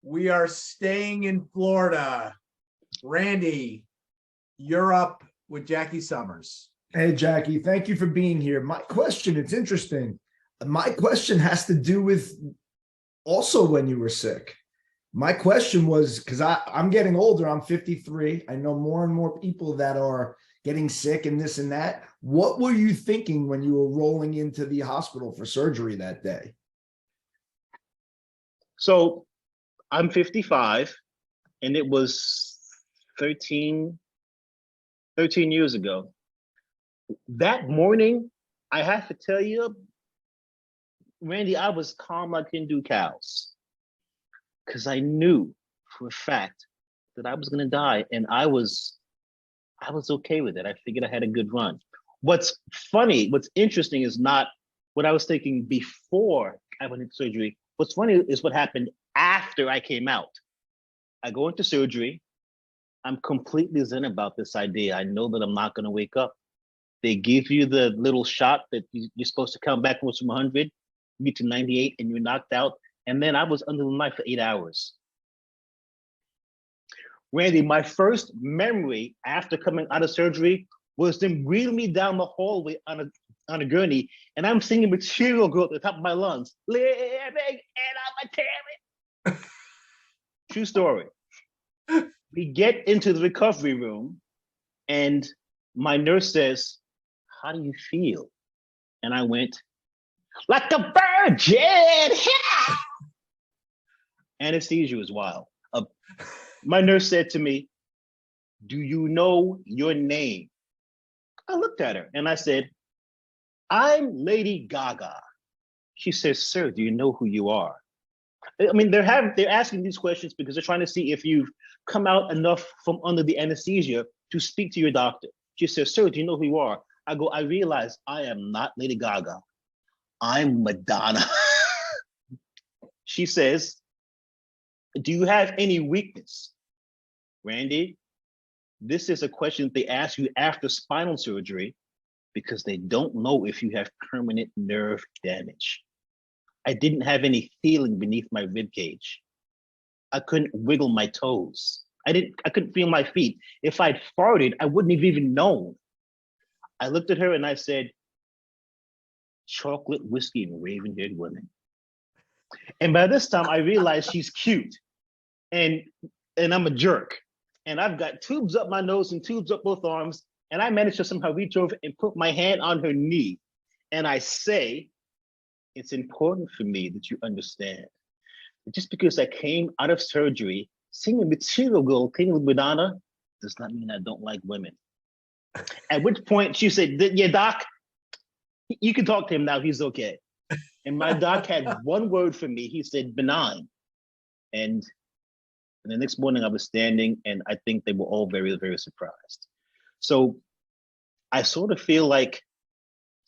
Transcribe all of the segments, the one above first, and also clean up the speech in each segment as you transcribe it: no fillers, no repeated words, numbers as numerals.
We are staying in Florida. Randy, you're up with Jackie Summers. Hey, Jackie, thank you for being here. My question, it's interesting. My question has to do with also when you were sick. My question was, because I'm getting older, I'm 53. I know more and more people that are getting sick and this and that. What were you thinking when you were rolling into the hospital for surgery that day? So I'm 55, and it was 13 years ago. That morning, I have to tell you, Randy, I was calm like Hindu cows, because I knew for a fact that I was going to die, and I was okay with it. I figured I had a good run. What's funny, what's interesting is not what I was thinking before I went into surgery. What's funny is what happened after I came out. I go into surgery. I'm completely zen about this idea. I know that I'm not going to wake up. They give you the little shot that you're supposed to come back from 100, get to 98, and you're knocked out. And then I was under the knife for 8 hours. Randy, my first memory after coming out of surgery was them reeling me down the hallway on a gurney, and I'm singing Material Girl at the top of my lungs. Living and I'm a terror. True story. We get into the recovery room, and my nurse says, "How do you feel?" And I went, "Like a virgin." Yeah! Anesthesia was wild. My nurse said to me, "Do you know your name?" I looked at her and I said, "I'm Lady Gaga." She says, "Sir, do you know who you are?" I mean, they're asking these questions because they're trying to see if you've come out enough from under the anesthesia to speak to your doctor. She says, "Sir, do you know who you are?" I go, "I realize I am not Lady Gaga. I'm Madonna." She says, "Do you have any weakness?" Randy, this is a question they ask you after spinal surgery because they don't know if you have permanent nerve damage. I didn't have any feeling beneath my rib cage. I couldn't wiggle my toes. I couldn't feel my feet. If I'd farted, I wouldn't have even known. I looked at her and I said, "Chocolate, whiskey, and raven-haired women." And by this time I realized she's cute and I'm a jerk. And I've got tubes up my nose and tubes up both arms. And I managed to somehow reach over and put my hand on her knee. And I say, "It's important for me that you understand that just because I came out of surgery singing Material Girl, King with Madonna, does not mean I don't like women." At which point she said, "Yeah, doc, you can talk to him now. He's okay." And my doc had one word for me. He said, "Benign." And the next morning I was standing, and I think they were all very, very surprised. So I sort of feel like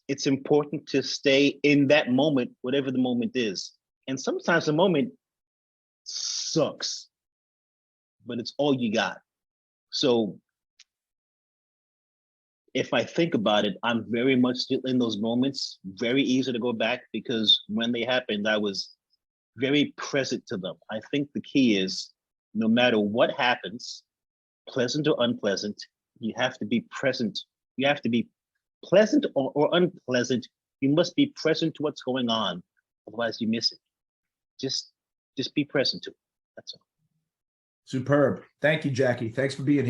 it's important to stay in that moment, whatever the moment is. And sometimes the moment sucks, but it's all you got. So if I think about it, I'm very much still in those moments, very easy to go back because when they happened, I was very present to them. I think the key is no matter what happens, pleasant or unpleasant, you have to be present. You have to be pleasant or unpleasant. You must be present to what's going on. Otherwise you miss it. Just be present to it. That's all. Superb. Thank you, Jackie. Thanks for being here.